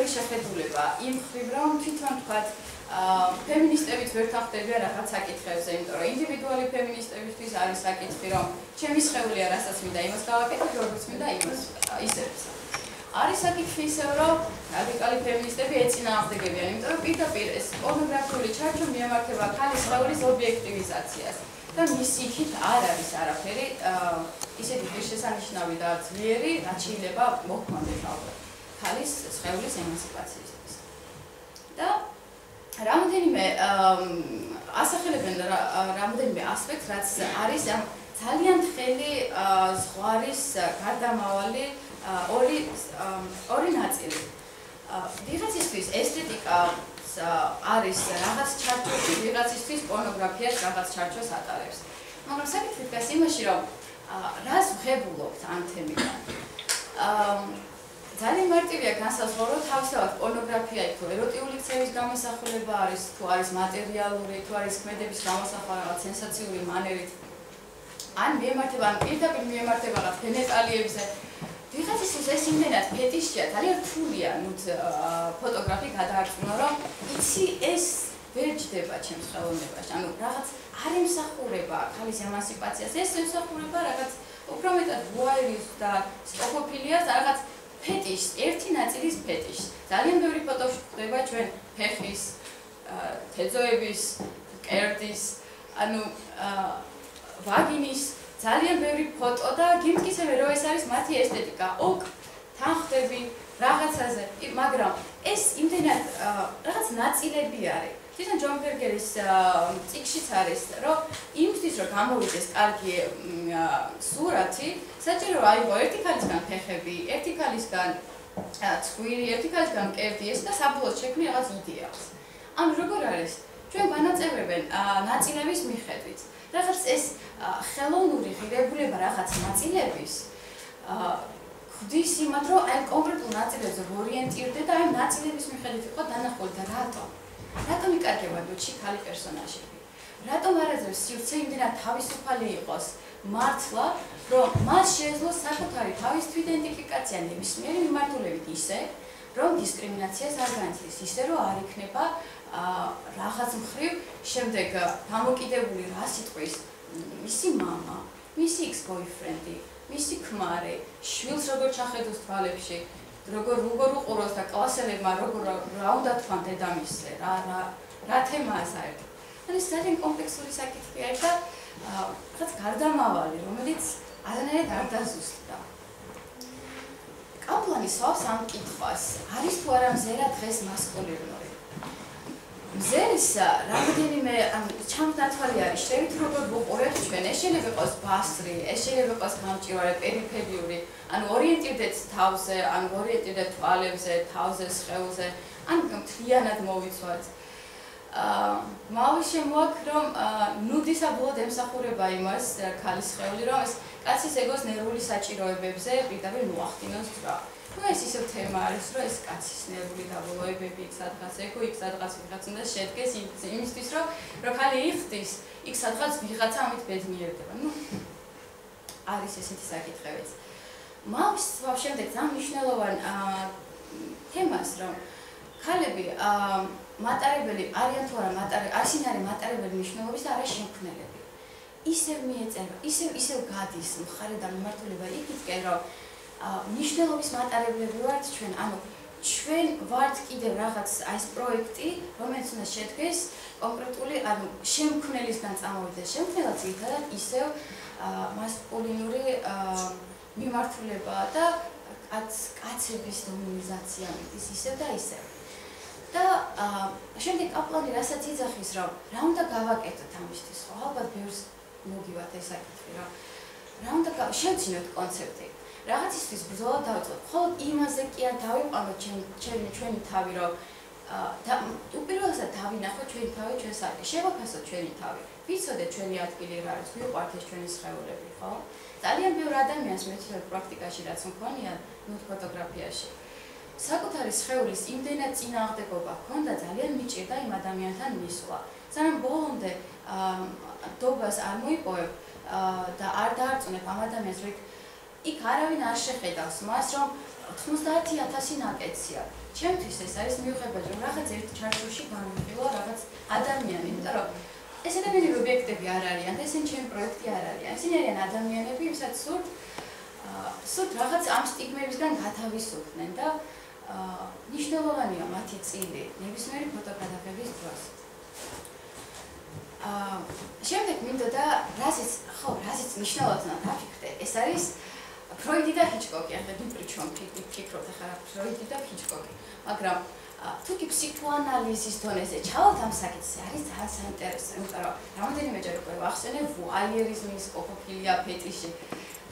პირველი შეხედულება იმ მხრივ, რომ თვითონ თქვათ ფემინისტებიც ვერ თანხმდებიან რაღაც საკითხებზე, იმიტომ რომ ინდივიდუალი ფემინისტებისთვის არის საკითხი, რომ ჩემი სხეულია, რასაც მინდა იმას გავაკეთებ, როგორც მინდა იმას ისევ. არის საკითხი ისევ, რომ რადიკალი ფემინისტები ეწინააღმდეგებიან, იმიტომ რომ პირდაპირ ეს პორნოგრაფიული ჩარჩო მიემართება ქალის სხეულის ობიექტივიზაციას და მის იქით არ არის არაფერი ისეთი ღირსშესანიშნავი და ძლიერი, რაც შეიძლება მოქმედდეს ალბათ ქალის სხეულის ემანციპაციისთვის. და რამდენიმე ასახელებენ რამდენიმე ასპექტს, რაც არის ამ ძალიან თხელი ზღვარის გარდამავალი ორი ნაწილი. ვიღაცისთვის ესთეტიკა არის რაღაც ჩარჩოში, ვიღაცისთვის პორნოგრაფიას რაღაც ჩარჩოს ატარებს. მაგრამ საკითხი დგას იმაში, რომ რას ვღებულობთ ამ თემიდან. ძალიან მარტივია განსაზღვრო, თავისთავად პორნოგრაფია თუ ეროტიული ქცევის გამოსახულება არის, თუ არის მატერიალური, თუ არის ქმედების გამოსახვა რაღაც სენსაციური მანერით. ან მიემართება, ან პირდაპირ მიემართება რაღაც გენეტალიებზე. ვიღაცისთვის ეს იმდენად ფეტიშია, ძალიან რთულია ფოტოგრაფი გადაარწმუნა, რომ იცი ეს ვერ ჯდება ჩემს ხელოვნებაში. ანუ რაღაც არ ემსახურება ქალის ემანციპაციას, ეს ემსახურება რაღაც უფრო მეტად ვუაირის და სტოკოფილიას, რაღაც ფეტიშს, ერთი ნაწილის ფეტიშს. ძალიან ბევრი ფოტოში ხდება ჩვენ ფეხის, თეძოების, კერტის, ანუ ვაგინის ძალიან ბევრი ფოტო და გიმტკიცებენ, რომ ეს არის მათი ესთეტიკა. ოკ, თანხდები რაღაცაზე, მაგრამ ეს იმდენად რაღაც ნაწილები არის. თვითონ ჯონ ბერგერის წიგნშიც არის, რომ იმისთვის რომ გამოვიდეს კარგი სურათი, საჭირო აიღო ერთი ქალისგან ფეხები, ერთი ქალისგან ცხვირი, ერთი ქალისგან კერტი, ეს და საბოლოოდ შექმნი რაღაც იდეალს. ანუ როგორ არის? ჩვენ განაწევრებენ ნაწილების მიხედვით. რაღაც ეს ხელოვნური ღირებულება რაღაც ნაწილების გვდის იმათ, რომ აი კონკრეტულ ნაწილებზე ორიენტირდე და აი ნაწილების მიხედვით იყო დანახული და რატომ? რატომ იკარგება ნუჩი ქალი პერსონაჟები? რატომ არ აძლევს სივრცე იმდენად თავისუფალი იყოს მართლა, რომ მას შეეძლოს საკუთარი თავის თვითიდენტიფიკაცია ნებისმიერი მიმართულებით ისე, რომ დისკრიმინაციას არ განიცდის, ისე რომ არ იქნება რაღაც მხრივ შემდეგ დამოკიდებული რა სიტყვის მისი მამა, მისი ex-boyfriend-ი, მისი ქმარი, შვილს როგორ ჩახედოს თვალებში, როგორ უყუროს და კლასელებმა როგორ რა უნდა თქვან დედამისზე, რა თემაა საერთოდ. ანუ ეს ძალიან კომპლექსური საკითხია და რაღაც გარდამავალი, რომელიც არანაირად არ დაზუსტდა. კაპლანი სვავს ამ კითხვას, არის თუ არა მზერა დღეს მასკულინური. მზერის რამდენიმე ჩამონათვალი არის, შევით როგორ ვუყურებთ ჩვენ, ეს შეიძლება იყოს ბასრი, ეს შეიძლება იყოს გამჭვირვალე, პერიფერიული, ანუ ორიენტირდეთ თავზე, ანუ ორიენტირდეთ თვალებზე, თავზე, სხეულზე, ან მთლიანად მოვიცვათ. მალე შემოაქვს, რომ ნუდი საბოლოოდ ემსახურება იმას ქალის სხეული, რომ ეს კაცის ეგოს ნერვული საჭიროებებზე პირდაპირ მოახდინოს რა. ну ეს ისევ თემა არის, რომ ეს კაცის ნერვული დაბოლოებები იქ სადღაც ეკო, იქ სადღაც ვიღაც უნდა შედგეს იმისთვის, რომ ქალი იხდის, იქ სადღაც ვიღაცა ამით ბედნიერდება. ну არის ესეთი საკითხებიც. მავს შემდეგ ძალიან მნიშვნელოვან თემას, რომ ქალები მატარებელი არიან თუ არა არიან მატარებელი მნიშვნელობის და არა შემქმნელები. ისევ მიეწერა, ისევ გადის მხარიდან მიმართულება იქითკენ, რომ მნიშვნელობის მატარებლები ვართ ჩვენ, ანუ ჩვენ ვართ კიდევ რაღაც აი ეს პროექტი, რომელიც უნდა შედგეს კონკრეტული, ანუ შემქმნელისგან წამოვიდეს. შემქმნელად ძირითადად ისევ მასკულინური მიმართულება და კაცების დომინიზაცია მიდის ისევ და ისევ. და შემდეგ კაპლანი რასაც იძახის, რომ რა უნდა გავაკეთოთ ამისთვის, ხო, ალბათ ბევრს მოგივათ ეს საკითხი, რომ რა უნდა შევძინოთ კონცეფტი. რაღაცისთვის ბრძოლა დავიწყოთ, ხოლო იმაზე კი არ დავიყვანოთ ჩვენი თავი, რომ უპირველესად დავინახოთ ჩვენი თავი, ჩვენ საერთოდ შევაფასოთ ჩვენი თავი, ვიცოდეთ ჩვენი ადგილი რა არის, გვიყვართ ეს ჩვენი სხეულები, ხო? ძალიან ბევრ ადამიანს მეცნიერ პრაქტიკაში რაც მქონია ნუდ ფოტოგრაფიაში. საკუთარი სხეულის იმდენად წინააღმდეგობა ჰქონდა, ძალიან მიჭირდა იმ ადამიანთან მისვლა. სანამ ბოლომდე დობას არ მოიპოვებ და არ დაარწმუნებ ამ ადამიანს, რომ იქ არავინ არ შეხედავს მას, რომ 90,000 ნაკეცია. ჩემთვის ეს არის მიუხედავად რომ რაღაც ერთ ჩარჩოში განვიხილო რაღაც ადამიანი, იმიტომ რომ ეს ადამიანები ობიექტები არ არიან, ესენი ჩემი პროექტი არ არიან. ესენი არიან ადამიანები, ვისაც სურთ რაღაც ამ სტიგმებისგან გათავისუფლდნენ და მნიშვნელოვანია მათი წილი ნებისმიერი ფოტოგრაფების დროს. შემდეგ მინდოდა რაზეც მნიშვნელოვნად დაფიქრდე, ეს არის ფროიდი და ჰიჩკოკი, ახლა ვიპრიჩვენ ფიქრობთ ახლა ფროიდი და ჰიჩკოკი, მაგრამ თუ კი ფსიქოანალიზის დონეზე ჩავალთ ამ საკითხზე, არის ძალიან საინტერესო, იმიტომ რომ რამდენიმეჯერ უკვე ვახსენე ვუაიერიზმის, სკოპოფილია, ფეტიში.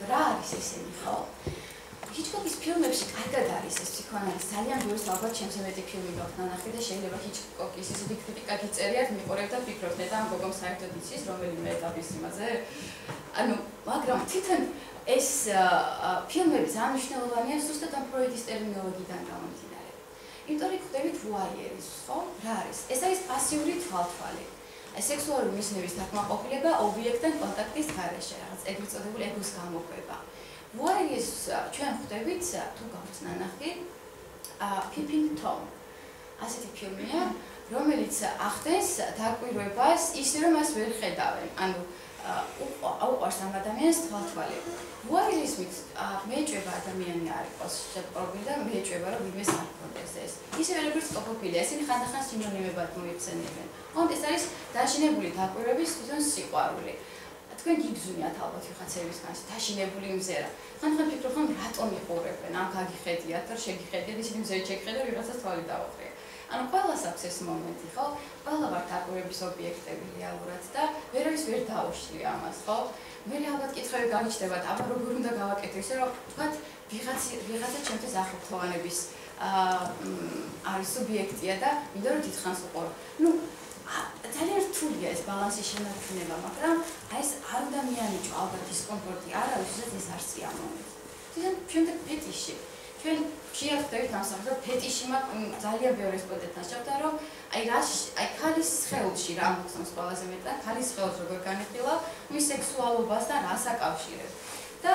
რა არის ესენი, ხო? ჰიჩკოკის ფილმებში კარგად არის ეს ფსიქოანალიზი, ძალიან ბევრი ალბათ ჩემს მეტი ფილმი გაქვთ ნანახი და შეიძლება ჰიჩკოკის ისეთი კრიტიკა გიწერიათ, მიყურებთ და ფიქრობთ, და ამ გოგომ საერთოდ იცის რომელიმე ეტაპის იმაზე. მაგრამ თვითონ ეს ფილმები ძალიან მნიშვნელოვანია ზუსტად ამ ფროიდის ტერმინოლოგიიდან გამომდინარე. იმიტომ რომ ხვდებით ვუაიერიზმს, ხო? რა არის? ეს არის პასიური თვალთვალი. სექსუალური მიზნების დაკმაყოფილება ობიექტთან კონტაქტის გარეშე, რაღაც ეგრეთ წოდებული ეგოს გამოყვება. ვუაიერიზმს ჩვენ ხვდებით თუ გაქვთ ნანახი Peeping Tom. ასეთი ფილმია, რომელიც ახდენს დაკვირვებას ისე რომ მას ვერ ხედავენ. უყვარს ამ ადამიანს თვალთვალი. ვუაიერიზმით მეეჭვება ადამიანი არ იყოს შეპყრობილი და მეეჭვება რომ ვინმეს არ ჰქონდეს ეს. ისევე როგორც სკოპოფილია, ესენი ხანდახან სინონიმებად მოიხსენიებენ. ოღონდ ეს არის დაშინებული დაკვირვების თვითონ სიყვარული. თქვენ გიგზუნიათ ალბათ ვიღაცებისგან დაშინებული მზერა. ხანდახან ფიქრობ, რომ რატომ იყურებენ, ამ გაგიხედიათ, რომ შეგიხედიათ, ისინი მზერით შეგიხედა, ვიღაცას თვალი დაუყრია. ყველას აქვს ეს მომენტი, ხო? ყველა ვართ დაკვირვების ობიექტები რეალურად და ვერავის ვერ დაუშლია ამას, ხო? მე ალბათ კითხვები გამიჩნდებათ, აბა როგორ უნდა გავაკეთო, ისე რომ ვთქვათ, ვიღაცა ჩემთვის ახლობთოვანების არის სუბიექტია და მინდა რომ დიდხანს უყურო. ძალიან რთულია ეს ბალანსის შენარჩუნება, მაგრამ ეს არ უნდა მიანიჭო ალბათ დისკომფორტი, არავისთვისაც ეს არსია მომენტი. თვითონ შემდეგ ფეტიში ჩვენ შეახდებით ამ სახეს, რომ ფეტიში მაქვს ძალიან ბევრი რესპონდენტთან შეხვდა, რომ აი ქალის სხეულში რა მოხსნას ყველაზე მეტად, ქალის სხეულს როგორ განიხილა, მის სექსუალობასთან რას აკავშირებს. და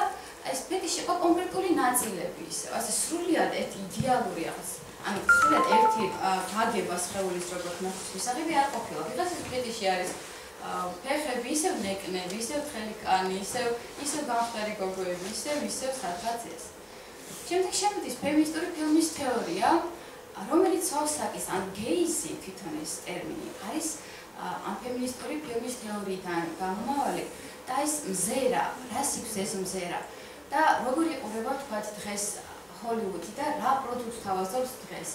ეს ფეტიში იყო კონკრეტული ნაწილები ისე, ასე სრულიად ერთი იდეალური რაღაც, სრულიად ერთი გაგება სხეულის როგორ ნახვის მისაღები არ ყოფილა. ვიღაცის ფეტიში არის ფეხები, ისევ ნეკნები, ისევ თხელი კანი, ისევ გამხდარი გოგოები, ისევ სადღაც ეს. შემდეგ შემოდის ფემინისტური ფილმის თეორია, რომელიც სავსაკის ან გეიზი თვითონ ეს ტერმინი არის ამ ფემინისტური ფილმის თეორიიდან გამომავალი და ეს მზერა, რას იქს ეს მზერა და როგორ იყურება თქვათ დღეს ჰოლივუდი და რა პროდუქტს თავაზობს დღეს.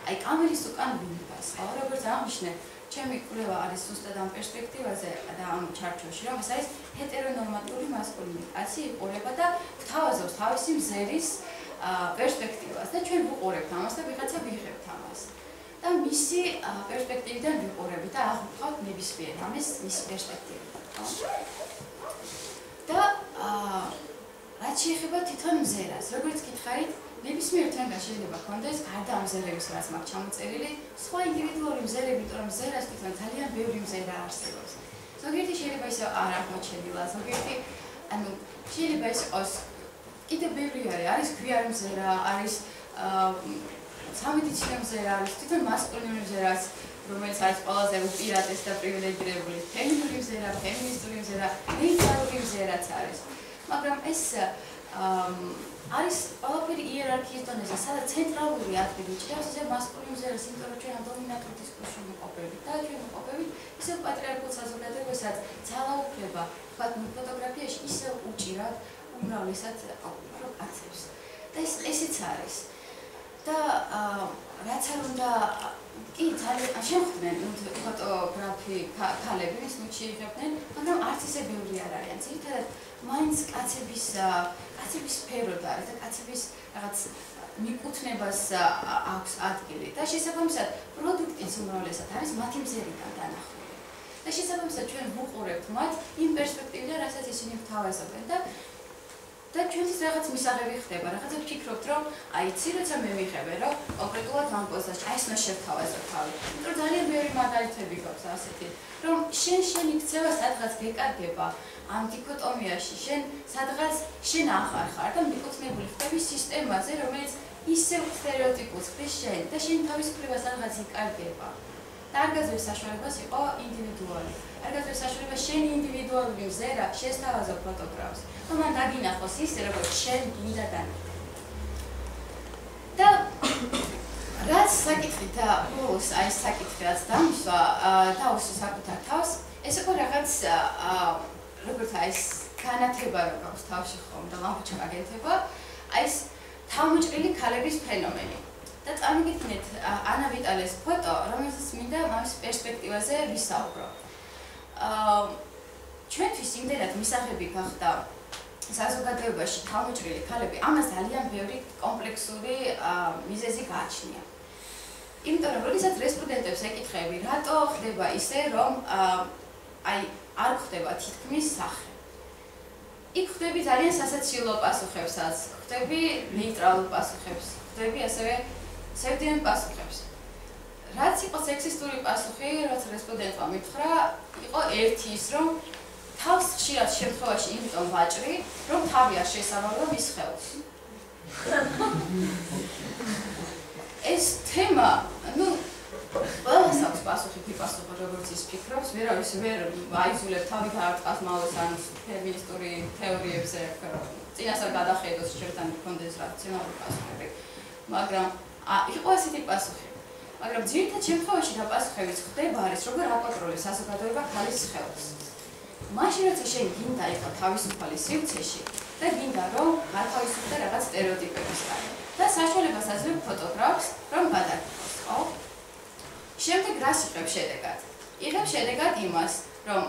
აი კამერის უკან ვინებას, ხო, როგორც აღნიშნე, ჩემი კვლევა არის ზუსტად ამ პერსპექტივაზე და ამ ჩარჩოში, რომ ეს არის ჰეტერონორმატიული მასკულინი კაცი იყურება და გვთავაზობს თავისი მზერის პერსპექტივას და ჩვენ ვუყურებთ ამას და ვიღაცა ვიღებთ ამას. და მისი პერსპექტივიდან ვიყურებით და აღვხვავთ ნებისმიერ ამის მისი პერსპექტივიდან. და რაც შეეხება თვითონ მზერას, როგორც გითხარით, ნებისმიერ თემგან შეიძლება ჰქონდეს გარდა ამ მზერების, რაც მაქვს ჩამოწერილი, სხვა ინდივიდუალური მზერები, იმიტომ რომ მზერას თვითონ ძალიან ბევრი მზერა არსებობს. ზოგიერთი შეიძლება ისე არ აღმოჩენილა, ზოგიერთი შეიძლება ის იყოს კიდევ ბევრი არის გვიარი მზერა, არის სამედიცინო მზერა, არის თვითონ მასკულინური მზერაც, რომელიც არის ყველაზე უპირატესი და პრივილეგირებული, ფემინური მზერა, ფემინისტური მზერა, ნეიტრალური მზერაც არის. მაგრამ ეს არის ყველაფერი იერარქიის დონეზე, სადაც ცენტრალური ადგილი ჭირავს ისე მასკულინურ მზერას, იმიტომ რომ ჩვენ ამ დომინანტურ დისკურსში ვიმყოფებით და ჩვენ ვიმყოფებით ისევ პატრიარქულ საზოგადოებასაც ძალაუფლება, თქვათ, ფოტოგრაფიაში ისევ უჭირავთ უმრავლესად კაცებს. და ესეც არის. და რაც არ უნდა კი ძალიან შეხვდნენ ფოტოგრაფი ქალები, ის მიჩიებდნენ, მაგრამ არც ისე ბევრი არ არიან. ძირითადად მაინც კაცების სფეროდა არის და კაცების რაღაც მიკუთვნებას აქვს ადგილი და შესაბამისად პროდუქტიც უმრავლესად არის მათი მზერიდან დანახული. და შესაბამისად ჩვენ ვუყურებთ მათ იმ პერსპექტივიდან, რასაც ისინი გვთავაზობენ და და ჩვენთვის რაღაც მისაღები ხდება, რაღაცა ვფიქრობთ, რომ აი იცი როცა მე მიხებე, რომ კონკრეტულად ამ პოზიციაში აი ეს უნდა შევთავაზო თავი. იმიტომ რომ ძალიან ბევრი მაგალითები გვაქვს ასეთი, რომ შენი ქცევა სადღაც გეკარგება ამ დიქოტომიაში, სადღაც შენ აღარ ხარ და მიკუთვნებული ხდები სისტემაზე, რომელიც ისევ სტერეოტიპულს ხდის შენ და შენ თავისუფლება სადღაც იკარგება. და არ გაძლევს საშუალებას იყო ინდივიდუალი. არ გაძლევს საშუალებას შენი ინდივიდუალური მზერა შესთავაზო ფოტოგრაფს. რომ მან დაგინახოს ისე, როგორც შენ გინდა განიხილო. და რაც საკითხი და ბოლოს აი საკითხი რაც დამისვა დაუსვა საკუთარ თავს, ეს იყო რაღაც როგორც აი ეს განათება რო გაქვს თავში ხომ და ლამპუჩა აგენტება, აი ეს თავმოჭრილი ქალების ფენომენი. და წარმოგიდგენთ ანა ვიტალეს ფოტო, რომელსაც მინდა მამის პერსპექტივაზე ვისაუბრო. ჩვენთვის იმდენად მისაღები გახდა საზოგადოებაში თავმოჭრილი ქალები, ამას ძალიან ბევრი კომპლექსური მიზეზი გააჩნია. იმიტომ რომ როდესაც რესპონდენტებს ეკითხები, რატო ხდება ისე, რომ აი არ ხდება თითქმის სახე. იქ ხდები ძალიან სასაცილო პასუხებსაც, ხდები ნეიტრალურ პასუხებს, ხდები ასევე სევდიან პასუხებს. რაც იყო სექსისტური პასუხი, რაც რესპონდენტმა მითხრა, იყო ერთი ის, რომ თავს ხშირად შემთხვევაში იმიტომ ვაჭრი, რომ თავი არ შესაბამება მის ხელს. ეს თემა, ну, ყველას აქვს პასუხი, ვიპასუხო როგორც ის ფიქრობს, ვერავის ვერ აიძულებ თავი გაარტყას მალოს ან ფემინისტური თეორიებზე, წინასწარ გადახედოს შერთან მქონდეს რაციონალური პასუხები. მაგრამ იყო ასეთი პასუხი. მაგრამ ძირითად შემთხვევაში და პასუხებიც ხდება არის, როგორ აკონტროლებს საზოგადოება ქალის ხელს. მაშინ როცა შენ გინდა იყო თავისუფალი სივრცეში და გინდა რომ გათავისუფლდე რაღაც სტერეოტიპებისგან და საშუალებას აძლევ ფოტოგრაფს რომ გადაგიხოს, ხო? შემდეგ რას იღებ შედეგად? იღებ შედეგად იმას, რომ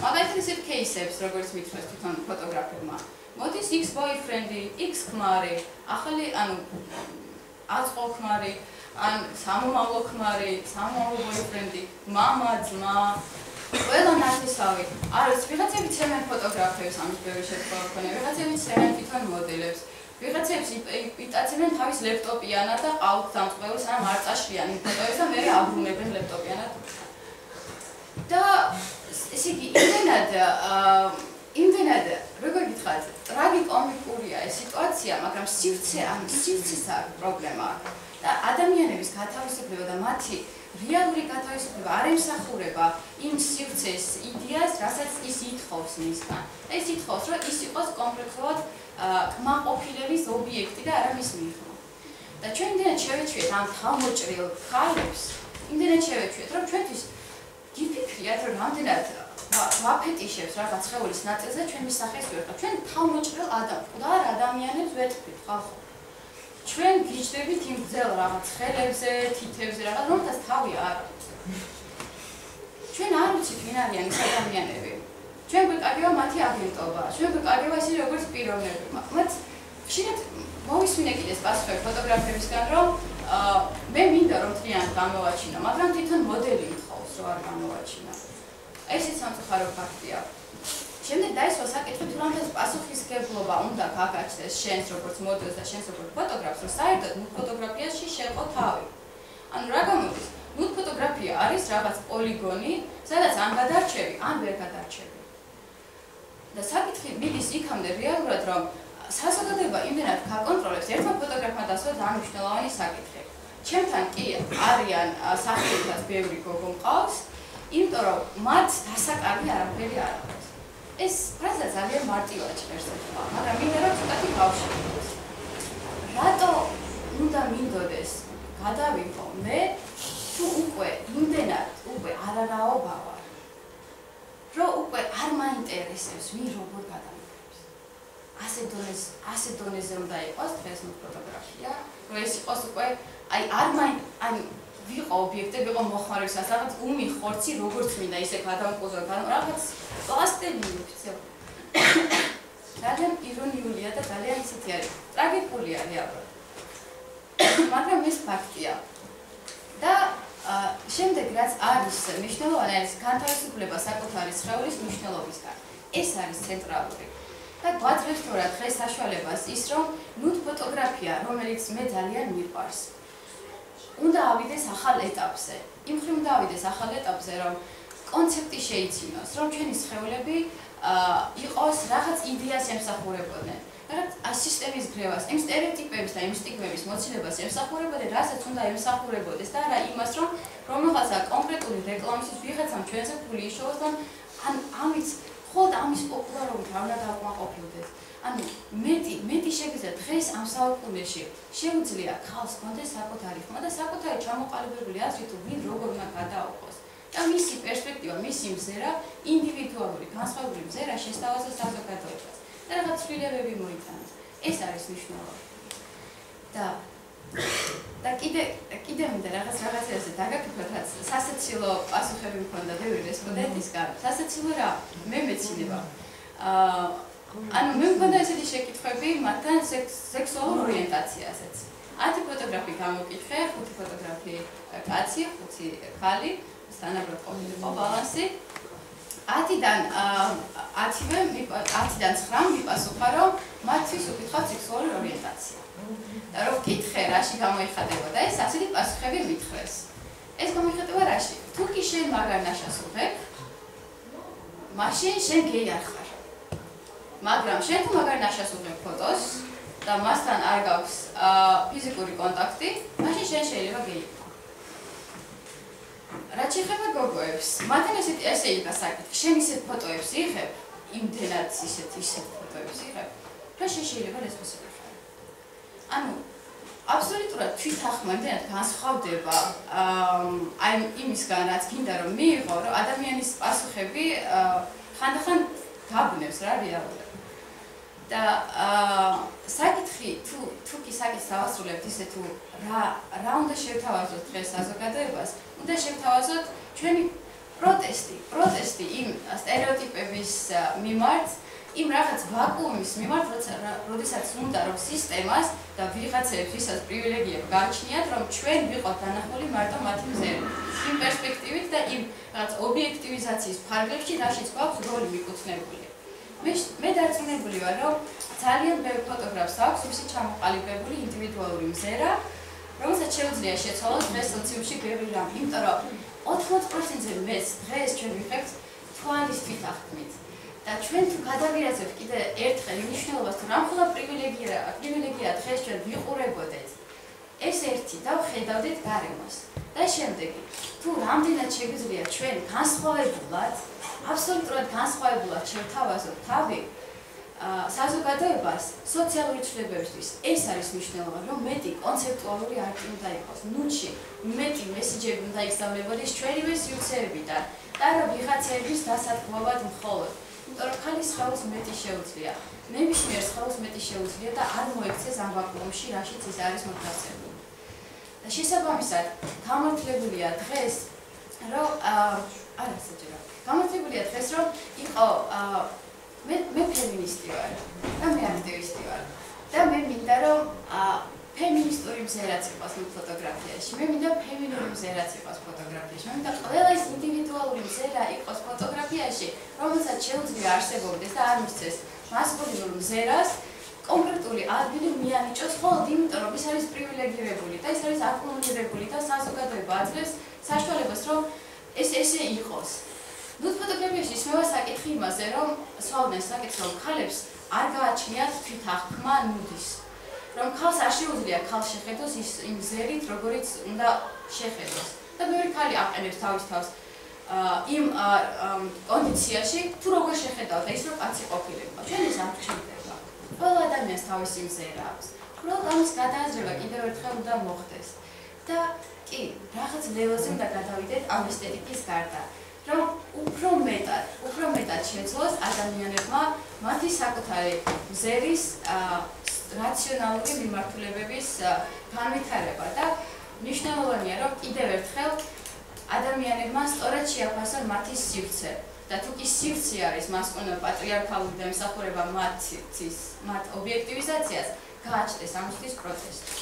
მაგალითად ისეთ кейსებს, როგორც მითხრეს თვითონ ფოტოგრაფერმა, მოდის X boyfriend-ი, X ქმარი, ახალი ანუ აწყო ქმარი, ან სამომავლო ქმარი, სამომავლო boyfriend-ი, მამა, ძმა, ყველა ნათესავი. არის ვიღაცები ცემენ ფოტოგრაფებს, ამის ბევრი შემთხვევა ქონია, ვიღაცები ცემენ თვითონ მოდელებს, ვიღაცებს იტაცებენ თავის ლეპტოპიანად და ყავთ დამწყებელს, ან არ წაშლიან იმ ფოტოებს და მერე აბრუნებენ ლეპტოპიანად. და ესე იგი, იმდენად, როგორ გითხრათ, ტრაგიკომიკურია ეს სიტუაცია, მაგრამ სივრცეს აქვს პრობლემა. და ადამიანების გათავისუფლება და მათი რეალური გათავისუფლება არ ემსახურება იმ სივრცეს იდეას, რასაც ის ითხოვს მისგან. ეს ითხოვს, რომ ის იყოს კონკრეტულად კმაყოფილების ობიექტი და არა მის მიღმა. და ჩვენ იმდენად შევეჩვიეთ ამ თავმოჭრილ ქალებს, იმდენად შევეჩვიეთ, რომ ჩვენთვის გიფიქრიათ, რომ რამდენად ვაფეტიშებს რაღაც სხეულის ნაწილზე ჩვენ მის სახეს ვერყავთ. ჩვენ თავმოჭრილ ადამიანებს ვეთქვით, ხალხო. ჩვენ გიჩდებით იმ გზელ რაღაც ხელებზე, თითებზე, რაღაც რომელთაც თავი არ აქვს. ჩვენ არ ვიცით ვინ არიან ეს ადამიანები. ჩვენ გვეკარგება მათი აგენტობა, ჩვენ გვეკარგება ისე როგორც პიროვნები. მათ ხშირად მოვისმინე კიდეს პასუხები ფოტოგრაფებისგან, რომ მე მინდა რომ თლიანად გამოვაჩინო, მაგრამ თვითონ მოდელი ითხოვს, რომ არ გამოვაჩინო. ესეც სამწუხარო ფაქტია. შემდეგ დაისვა საკითხი, თუ რამდენად პასუხისმგებლობა უნდა გაგაჩნდეს შენს როგორც მოდელს და შენს როგორც ფოტოგრაფს, რომ საერთოდ ნუდ ფოტოგრაფიაში შეყო თავი. ანუ რა გამოდის? ნუდ ფოტოგრაფია არის რაღაც პოლიგონი, სადაც ან გადარჩევი, ან ვერ გადარჩევი. და საკითხი მიდის იქამდე რეალურად, რომ საზოგადოება იმდენად გაკონტროლებს, ერთმა ფოტოგრაფმა დასვა ძალიან მნიშვნელოვანი საკითხი. ჩემთან კი არიან სახელითაც ბევრი გოგო მყავს, იმიტომ რომ მათ დასაკარგი არაფერი არ აქვს. ეს ფრაზა ძალიან მარტივად ჭერს ეხლა, მაგრამ მინდა რომ ცოტათი გავშევიდეთ. რატო უნდა მინდოდეს გადავიღო მე, თუ უკვე იმდენად არანაობა ვარ, რომ უკვე არ მაინტერესებს ვინ როგორ გადამიღებს. ასე დონეზე უნდა იყოს დღეს ფოტოგრაფია, რომ ეს იყოს უკვე აი ვიყო ობიექტი, ვიყო მოხმარების რაღაც უმი ხორცი როგორც მინდა ისე გადამყუზო, რაღაც პლასტელი იქცევ. ძალიან ირონიულია და ძალიან ისეთი არის, ტრაგიკულია რეალურად. მაგრამ ეს ფაქტია. და შემდეგ რაც არის მნიშვნელოვანი არის განთავისუფლება საკუთარი სხეულის მნიშვნელობისგან. ეს არის ცენტრალური. და გვაძლევს თორა დღეს საშუალებას ის, რომ ნუდ ფოტოგრაფია, რომელიც მე ძალიან მიყვარს, უნდა ავიდეს ახალ ეტაპზე. იმ მხრივ უნდა ავიდეს ახალ ეტაპზე, რომ კონცეპტი შეიცინოს, რომ ჩვენი სხეულები იყოს რაღაც იდეას ემსახურებოდნენ. რაღაც სისტემის გრევას, იმ სტერეოტიპების და იმ სტიგმების მოცილებას ემსახურებოდნენ, რასაც უნდა ემსახურებოდეს და არა იმას, რომ რომელიღაცა კონკრეტული რეკლამისთვის ვიღაცამ ჩვენზე ფული იშოვოს და ამის ხოლმე ამის პოპულარობით არ უნდა დავკმაყოფილდეს. ანუ მეტი შეგვიძლია დღეს ამ საუკუნეში შეუძლია ხალხს კონდეს საკუთარი ხმა და საკუთარი ჩამოყალიბებული აზრი თუ ვინ როგორ უნდა გადაუყოს. და მისი პერსპექტივა, მისი მზერა, ინდივიდუალური, განსხვავებული მზერა შესთავაზოს საზოგადოებას. და რაღაც ცვლილებები მოიტანოს. ეს არის მნიშვნელოვანი. და კიდე მინდა რაღაცებზე დაგაკითხოთ, რაც სასაცილო პასუხები მქონდა ბევრი რესპონდენტისგან. სასაცილო რა, მე მეცინება. ანუ მე მქონდა ესეთი შეკითხვები მათთან სექსუალურ ორიენტაციაზეც. 10 ფოტოგრაფი გამოკითხე, 5 ფოტოგრაფი კაცი, 5 ქალი, თანაბრად ყოფილიყო ბალანსი. 10-დან 9 მიპასუხა, რომ მათთვის უკითხავთ სექსუალური ორიენტაცია. და რომ ვკითხე, რაში გამოიხატებოდა ეს, ასეთი პასუხები მითხრეს. ეს გამოიხატება რაში? თუ კი შენ მაგარ ნაშას უღებ, მაშინ შენ გეი არ ხარ. მაგრამ შენ თუ მაგარ ნაშას უღებ ფოტოს და მასთან არ გაქვს ფიზიკური კონტაქტი, მაშინ შენ შეიძლება გეი ხარ. რაც შეეხება გოგოებს, მათთან ესე იქა საკითხი, შენ ისეთ ფოტოებს იღებ, იმდენად ისეთ ფოტოებს იღებ, რა შეიძლება ლესბოსები ხარ. ანუ აბსოლუტურად თვითახმა იმდენად განსხვავდება აი იმისგან, რაც გინდა რომ მიიღო, რომ ადამიანის პასუხები ხანდახან გაბნევს რა რეალურად. და საკითხი თუ კი საკითხს ავასრულებთ ისე თუ რა უნდა შევთავაზოთ დღეს საზოგადოებას, უნდა შევთავაზოთ ჩვენი პროტესტი იმ სტერეოტიპების მიმართ, იმ რაღაც ვაკუუმის მიმართ, როდესაც უნდა რომ სისტემას და ვიღაცებს ვისაც პრივილეგიები გააჩნიათ, რომ ჩვენ ვიყოთ დანახული მარტო მათი მზერით, იმ პერსპექტივით და იმ რაღაც ობიექტივიზაციის ფარგლებში, რაშიც გვაქვს როლი მიკუთვნებული. მე დარწმუნებული ვარ, რომ ძალიან ბევრ ფოტოგრაფს აქვს მისი ჩამოყალიბებული ინდივიდუალური მზერა, რომელსაც შეუძლია შეცვალოს დღეს სოციუმში ბევრი რამ, იმიტომ რომ 80%-ზე მეც დღეს ჩვენ ვიღებთ თვალის თვითახმით. და ჩვენ თუ გადავიაზრებთ კიდე ერთხელ მნიშვნელობას, თუ რამხელა პრივილეგია დღეს ჩვენ ვიყურებოდეთ, ეს ერთი და ვხედავდით გარემოს. და შემდეგი, თუ რამდენად შეგვიძლია ჩვენ განსხვავებულად, აბსოლუტურად განსხვავებულად შევთავაზოთ თავი საზოგადოებას სოციალური ცვლილებებისთვის. ეს არის მნიშვნელოვანი, რომ მეტი კონცეპტუალური არტი უნდა იყოს. ნუჩი მეტი მესიჯები უნდა იგზავნებოდეს ჩვენივე სივრცეებიდან და არა ვიღაცების დასათქმობად მხოლოდ. იმიტომ რომ ხალის ხალხს მეტი შეუძლია. ნებისმიერ ხალხს მეტი შეუძლია და არ მოექცეს ამ ვაკუუმში, რაშიც ის არის მოთავსებული. და შესაბამისად, გამართლებულია დღეს, რომ გამართლებულია დღეს, რომ იყო მე ფემინისტი ვარ და მე აქტივისტი ვარ. და მე მინდა რომ ფემინისტური მზერაც იყოს ფოტოგრაფიაში. მე მინდა ფემინური მზერაც იყოს ფოტოგრაფიაში. მე მინდა ყველა ის ინდივიდუალური მზერა იყოს ფოტოგრაფიაში, რომელსაც შეუძლია არსებობდეს და არ მისცეს მასკულინურ მზერას კონკრეტული ადგილი მიანიჭოს მხოლოდ იმიტომ, რომ ის არის პრივილეგირებული და ის არის აკუმულირებული და საზოგადოება აძლევს საშუალებას, რომ ეს ესე იყოს. ნუდ ფოტოგრაფიაში ისმევა საკითხი იმაზე, რომ სვავდნენ საკითხს, რომ ქალებს არ გააჩნიათ თვითახმა ნუდის. რომ ქალს არ შეუძლია ქალს შეხედოს იმ მზერით, როგორიც უნდა შეხედოს. და ბევრი ქალი აყენებს თავის თავს იმ კონდიციაში, თუ როგორ შეხედავდა ის, რომ კაცი ყოფილიყო. ჩვენ ეს არ გვჭირდება. ყველა ადამიანს თავისი მზერა აქვს. უბრალოდ ამის გადააზრება კიდევ ერთხელ უნდა მოხდეს. და კი, რაღაც ლეველზე უნდა გადავიდეთ ამ ესთეტიკის გარდა. რომ უფრო მეტად შეძლოს ადამიანებმა მათი საკუთარი მზერის რაციონალური მიმართულებების განვითარება და მნიშვნელოვანია, რომ კიდევ ერთხელ ადამიანებმა სწორად შეაფასონ მათი სივრცე და თუ კი სივრცე არის მასკულინური პატრიარქალური და ემსახურება მათ ობიექტივიზაციას, გააჩნდეს ამისთვის პროტესტი.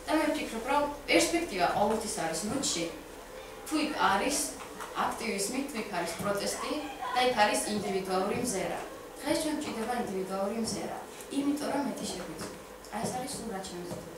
და მე ვფიქრობ, რომ პერსპექტივა ყოველთვის არის ნუჩი, თუ იქ არის აქტივიზმი, თუ იქ არის პროტესტი და იქ არის ინდივიდუალური მზერა. დღეს ჩვენ გვჭირდება ინდივიდუალური მზერა. იმიტომ რომ მეტი შეგვიძლია. აი ეს არის სულ რაც შემიძლია.